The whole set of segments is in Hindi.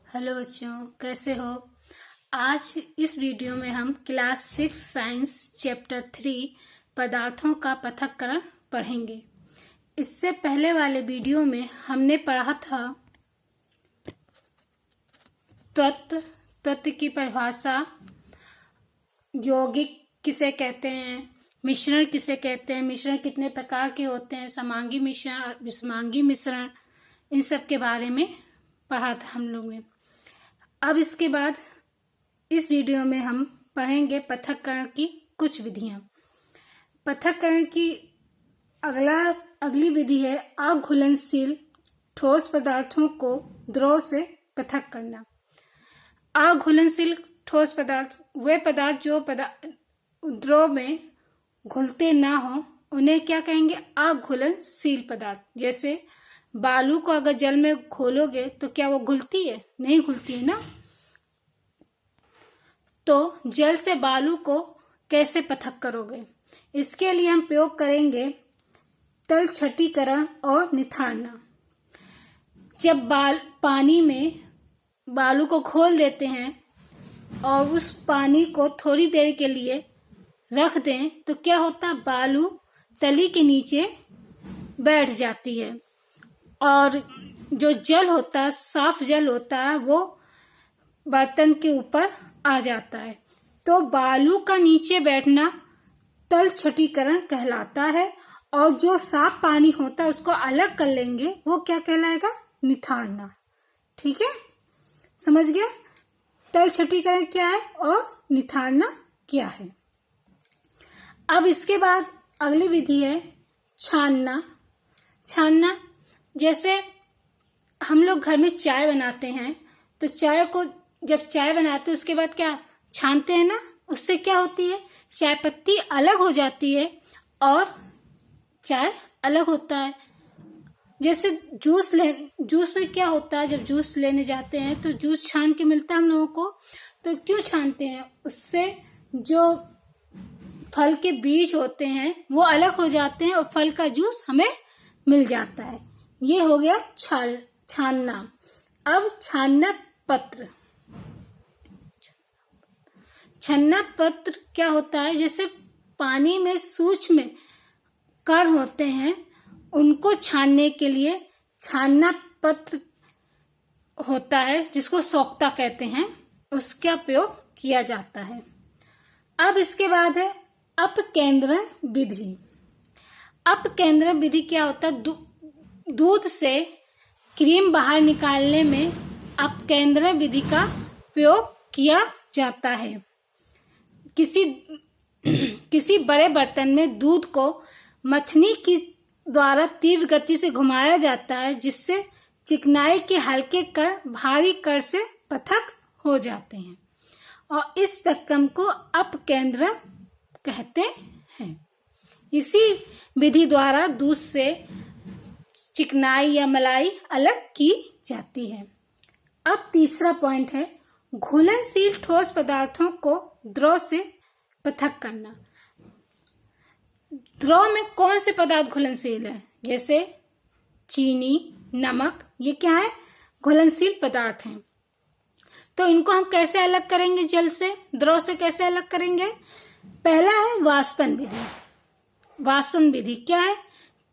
हेलो बच्चों, कैसे हो। आज इस वीडियो में हम क्लास 6 साइंस चैप्टर 3 पदार्थों का पृथक्करण पढ़ेंगे। इससे पहले वाले वीडियो में हमने पढ़ा था तत्व की परिभाषा, यौगिक किसे कहते हैं, मिश्रण किसे कहते हैं, मिश्रण कितने प्रकार के होते हैं, समांगी मिश्रण, विषमांगी मिश्रण, इन सब के बारे में पढ़ा था हम लोग ने। अब इसके बाद इस वीडियो में हम पढ़ेंगे पृथक्करण की कुछ विधियां। पृथक्करण की अगली विधि है अघुलनशील ठोस पदार्थों को द्रव से पृथक करना। अघुलनशील ठोस पदार्थ वे पदार्थ जो द्रव में घुलते ना हो, उन्हें क्या कहेंगे? अघुलनशील पदार्थ। जैसे बालू को अगर जल में घोलोगे तो क्या वो घुलती है? नहीं घुलती है ना। तो जल से बालू को कैसे पृथक करोगे? इसके लिए हम प्रयोग करेंगे तलछटीकरण और निथारना। जब पानी में बालू को घोल देते हैं और उस पानी को थोड़ी देर के लिए रख दें तो क्या होता है? बालू तली के नीचे बैठ जाती है और जो जल होता है, साफ जल होता है, वो बर्तन के ऊपर आ जाता है। तो बालू का नीचे बैठना तलछटीकरण कहलाता है। और जो साफ पानी होता है उसको अलग कर लेंगे, वो क्या कहलाएगा? निथारना। ठीक है, समझ गया तलछटीकरण क्या है और निथारना क्या है। अब इसके बाद अगली विधि है छानना। छानना, जैसे हम लोग घर में चाय बनाते हैं तो चाय को जब चाय बनाते हैं उसके बाद क्या छानते हैं ना, उससे क्या होती है? चाय पत्ती अलग हो जाती है और चाय अलग होता है। जैसे जूस में क्या होता है? जब जूस लेने जाते हैं तो जूस छान के मिलता है हम लोगों को। तो क्यों छानते हैं? उससे जो फल के बीज होते हैं वो अलग हो जाते हैं और फल का जूस हमें मिल जाता है। ये हो गया छानना। अब छानना पत्र। छन्ना पत्र क्या होता है? जैसे पानी में सूक्ष्म कण होते हैं, उनको छानने के लिए छानना पत्र होता है, जिसको सोक्ता कहते हैं, उसका प्रयोग किया जाता है। अब इसके बाद है अपकेंद्रण विधि। अपकेंद्रण विधि क्या होता है? दूध से क्रीम बाहर निकालने में अपकेंद्रण विधि का प्रयोग किया जाता है। किसी बड़े बर्तन में दूध को मथनी की द्वारा तीव्र गति से घुमाया जाता है, जिससे चिकनाई के हल्के कण भारी कण से पृथक हो जाते हैं और इस प्रक्रम को अपकेंद्रण कहते हैं। इसी विधि द्वारा दूध से चिकनाई या मलाई अलग की जाती है। अब तीसरा पॉइंट है घुलनशील ठोस पदार्थों को द्रव से पृथक करना। द्रव में कौन से पदार्थ घुलनशील है? जैसे चीनी, नमक, ये क्या है? घुलनशील पदार्थ हैं। तो इनको हम कैसे अलग करेंगे? जल से, द्रव से कैसे अलग करेंगे? पहला है वाष्पन विधि। वाष्पन विधि क्या है?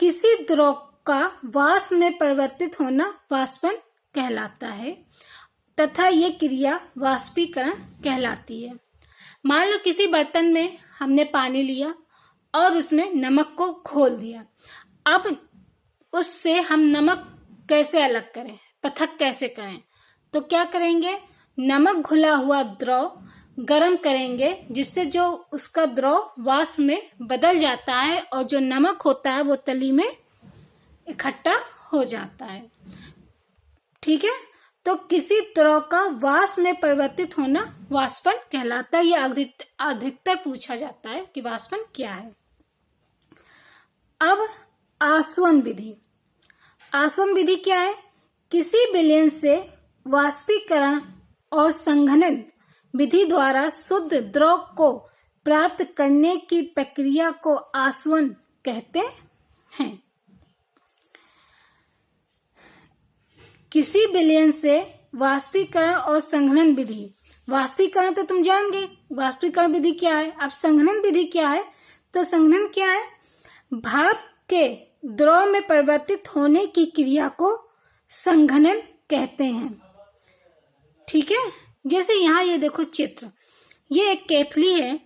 किसी द्रव का वाष्प में परिवर्तित होना वाष्पन कहलाता है तथा ये क्रिया वाष्पीकरण कहलाती है। मान लो किसी बर्तन में हमने पानी लिया और उसमें नमक को घोल दिया। अब उससे हम नमक कैसे अलग करें, पृथक कैसे करें? तो क्या करेंगे? नमक घुला हुआ द्रव गर्म करेंगे, जिससे जो उसका द्रव वाष्प में बदल जाता है और जो नमक होता है वो तली में इकट्ठा हो जाता है। ठीक है, तो किसी द्रव का वाष्प में परिवर्तित होना वाष्पन कहलाता है। यह अधिकतर पूछा जाता है कि वाष्पन क्या है। अब आसवन विधि। आसवन विधि क्या है? किसी विलयन से वाष्पीकरण और संघनन विधि द्वारा शुद्ध द्रव को प्राप्त करने की प्रक्रिया को आसवन कहते हैं। किसी विलयन से वाष्पीकरण और संघनन विधि। वाष्पीकरण तो तुम जान गए, वाष्पीकरण विधि क्या है। अब संघनन विधि क्या है, तो संघनन क्या है, भाप के द्रव में परिवर्तित होने की क्रिया को संघनन कहते हैं। ठीक है, जैसे यहाँ ये देखो चित्र, ये एक केतली है,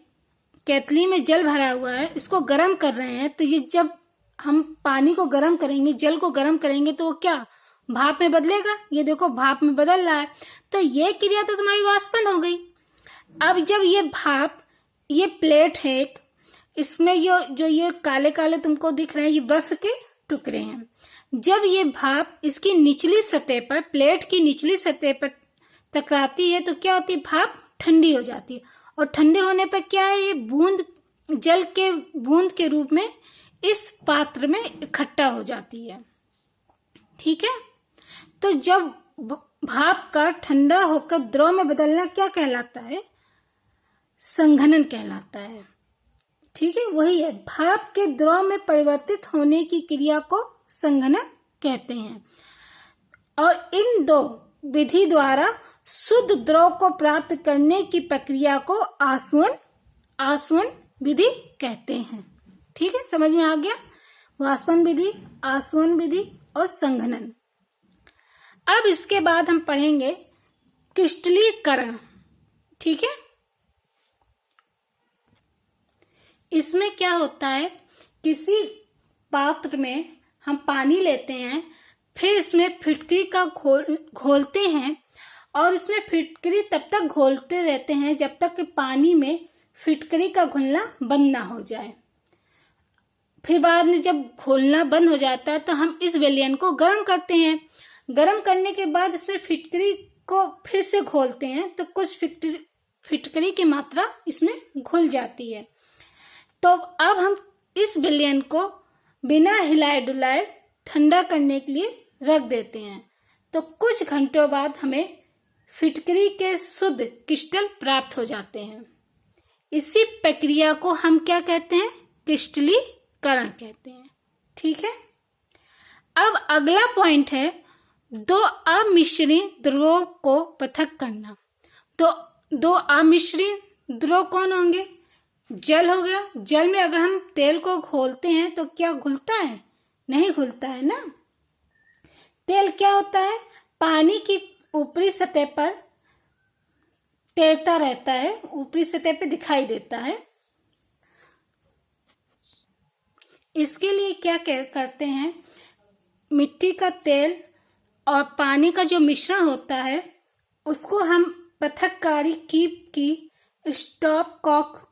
केतली में जल भरा हुआ है, इसको गर्म कर रहे हैं। तो ये जब हम पानी को गर्म करेंगे, जल को गर्म करेंगे, तो क्या भाप में बदलेगा। ये देखो भाप में बदल रहा है, तो ये क्रिया तो तुम्हारी वाष्पन हो गई। अब जब ये भाप, ये प्लेट है एक, इसमें ये काले काले तुमको दिख रहे हैं, ये बर्फ के टुकड़े हैं। जब ये भाप इसकी निचली सतह पर, प्लेट की निचली सतह पर टकराती है, तो क्या होती है, भाप ठंडी हो जाती है। और ठंडे होने पर क्या है, ये बूंद, जल के बूंद के रूप में इस पात्र में इकट्ठा हो जाती है। ठीक है, तो जब भाप का ठंडा होकर द्रव में बदलना क्या कहलाता है, संघनन कहलाता है। ठीक है, वही है, भाप के द्रव में परिवर्तित होने की क्रिया को संघनन कहते हैं। और इन दो विधि द्वारा शुद्ध द्रव को प्राप्त करने की प्रक्रिया को आसवन विधि कहते हैं। ठीक है, समझ में आ गया, वाष्पन विधि, आसवन विधि और संघनन। अब इसके बाद हम पढ़ेंगे क्रिस्टलीकरण। ठीक है, इसमें क्या होता है, किसी पात्र में हम पानी लेते हैं, फिर इसमें फिटकरी का घोलते हैं, और इसमें फिटकरी तब तक घोलते रहते हैं जब तक कि पानी में फिटकरी का घुलना बंद ना हो जाए। फिर बाद में जब घोलना बंद हो जाता है तो हम इस विलयन को गर्म करते हैं। गर्म करने के बाद इसमें फिटकरी को फिर से घोलते हैं, तो कुछ फिटकरी की मात्रा इसमें घुल जाती है। तो अब हम इस विलयन को बिना हिलाए डुलाए ठंडा करने के लिए रख देते हैं। तो कुछ घंटों बाद हमें फिटकरी के शुद्ध क्रिस्टल प्राप्त हो जाते हैं। इसी प्रक्रिया को हम क्या कहते हैं, क्रिस्टलीकरण कहते हैं। ठीक है, अब अगला पॉइंट है दो अमिश्रित द्रवों को पृथक करना। तो दो अमिश्रित द्रव कौन होंगे, जल हो गया। जल में अगर हम तेल को घोलते हैं तो क्या घुलता है, नहीं घुलता है ना। तेल क्या होता है, पानी की ऊपरी सतह पर तैरता रहता है, ऊपरी सतह पे दिखाई देता है। इसके लिए क्या करते हैं, मिट्टी का तेल और पानी का जो मिश्रण होता है उसको हम पृथककारी कीप की स्टॉप कॉक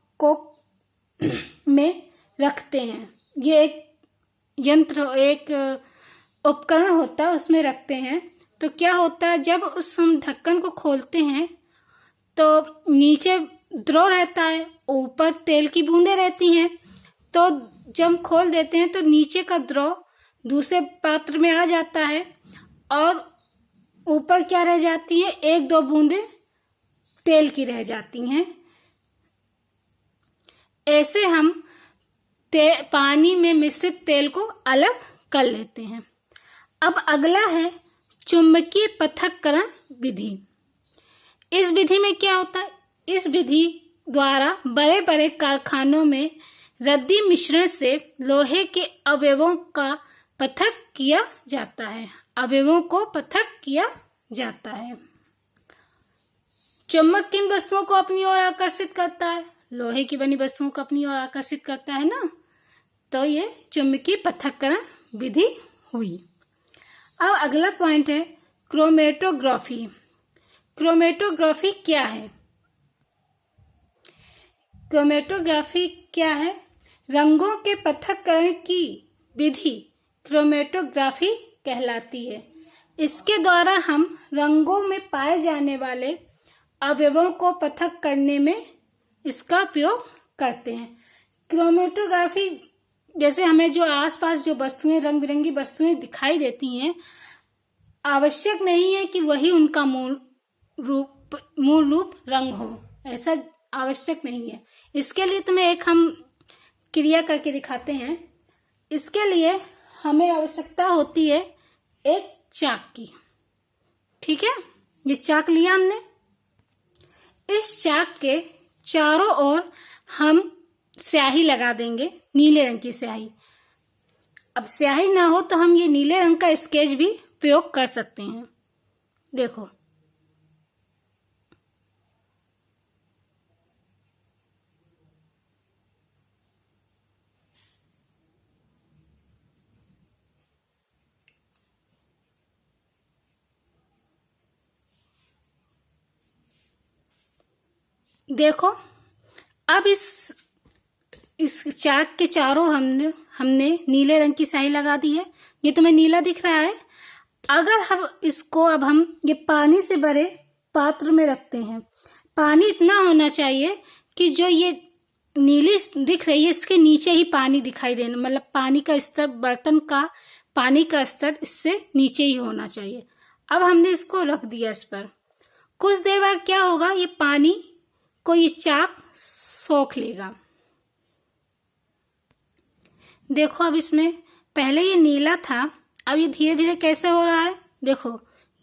में रखते हैं। ये एक यंत्र, एक उपकरण होता है, उसमें रखते हैं। तो क्या होता है, जब उस हम ढक्कन को खोलते हैं तो नीचे द्रव रहता है, ऊपर तेल की बूंदें रहती हैं। तो जब खोल देते हैं तो नीचे का द्रव दूसरे पात्र में आ जाता है और ऊपर क्या रह जाती है, एक दो बूंदें तेल की रह जाती हैं। ऐसे हम पानी में मिश्रित तेल को अलग कर लेते हैं। अब अगला है चुंबकीय पृथक्करण विधि। इस विधि में क्या होता है, इस विधि द्वारा बड़े बड़े कारखानों में रद्दी मिश्रण से लोहे के अवयवों का पृथक किया जाता है, अवयवों को पृथक किया जाता है। चुंबक किन वस्तुओं को अपनी ओर आकर्षित करता है, लोहे की बनी वस्तुओं को अपनी ओर आकर्षित करता है ना। तो ये चुंबकीय पृथक्करण विधि हुई। अब अगला पॉइंट है क्रोमेटोग्राफी। क्रोमेटोग्राफी क्या है, क्रोमेटोग्राफी क्या है, रंगों के पृथक्करण की विधि क्रोमेटोग्राफी कहलाती है। इसके द्वारा हम रंगों में पाए जाने वाले अवयवों को पृथक करने में इसका उपयोग करते हैं। क्रोमेटोग्राफी जैसे हमें जो आसपास जो वस्तुएं, रंग बिरंगी वस्तुएं दिखाई देती हैं, आवश्यक नहीं है कि वही उनका मूल रूप रंग हो, ऐसा आवश्यक नहीं है। इसके लिए तुम्हें एक हम क्रिया करके दिखाते हैं। इसके लिए हमें आवश्यकता होती है एक चाक की। ठीक है, ये चाक लिया हमने। इस चाक के चारों ओर हम स्याही लगा देंगे, नीले रंग की स्याही। अब स्याही ना हो तो हम ये नीले रंग का स्केच भी प्रयोग कर सकते हैं। देखो, देखो अब इस चाक के चारों हमने नीले रंग की स्याही लगा दी है। ये तुम्हें नीला दिख रहा है। अगर हम ये पानी से भरे पात्र में रखते हैं, पानी इतना होना चाहिए कि जो ये नीली दिख रही है इसके नीचे ही पानी दिखाई देना, मतलब पानी का स्तर, बर्तन का पानी का स्तर इससे नीचे ही होना चाहिए। अब हमने इसको रख दिया इस पर। कुछ देर बाद क्या होगा, ये पानी को ये चाक सोख लेगा। देखो अब इसमें पहले ये नीला था, अब ये धीरे धीरे कैसे हो रहा है। देखो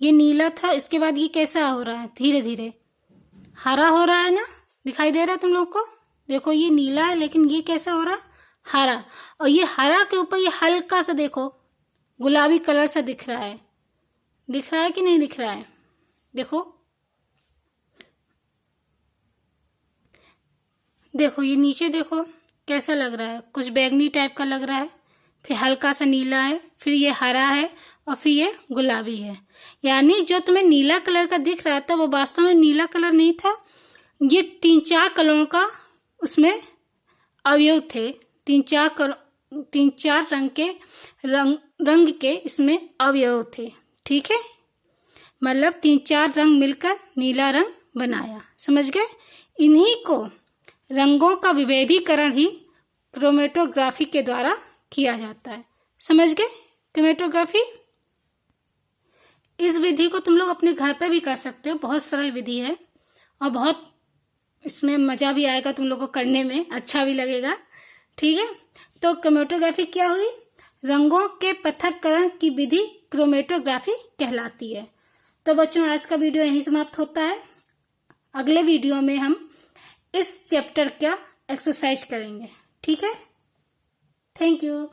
ये नीला था, इसके बाद ये कैसा हो रहा है, धीरे धीरे हरा हो रहा है ना, दिखाई दे रहा है तुम लोग को। देखो ये नीला है लेकिन ये कैसा हो रहा है, हरा। और ये हरा के ऊपर ये हल्का सा देखो गुलाबी कलर सा दिख रहा है। दिख रहा है कि नहीं दिख रहा है। देखो देखो ये नीचे देखो कैसा लग रहा है, कुछ बैंगनी टाइप का लग रहा है, फिर हल्का सा नीला है, फिर ये हरा है और फिर ये गुलाबी है। यानी जो तुम्हें नीला कलर का दिख रहा था वो वास्तव में नीला कलर नहीं था, ये 3-4 कलरों का उसमें अवयव थे। 3-4 रंग के इसमें अवयव थे। ठीक है, मतलब 3-4 रंग मिलकर नीला रंग बनाया। समझ गए। इन्हीं को रंगों का विभेदीकरण ही क्रोमेटोग्राफी के द्वारा किया जाता है। समझ गए क्रोमेटोग्राफी। इस विधि को तुम लोग अपने घर पे भी कर सकते हो, बहुत सरल विधि है और बहुत इसमें मजा भी आएगा तुम लोग को करने में, अच्छा भी लगेगा। ठीक है, तो क्रोमेटोग्राफी क्या हुई, रंगों के पृथक्करण की विधि क्रोमेटोग्राफी कहलाती है। तो बच्चों आज का वीडियो यहीं समाप्त होता है। अगले वीडियो में हम इस चैप्टर का एक्सरसाइज करेंगे। ठीक है, थैंक यू।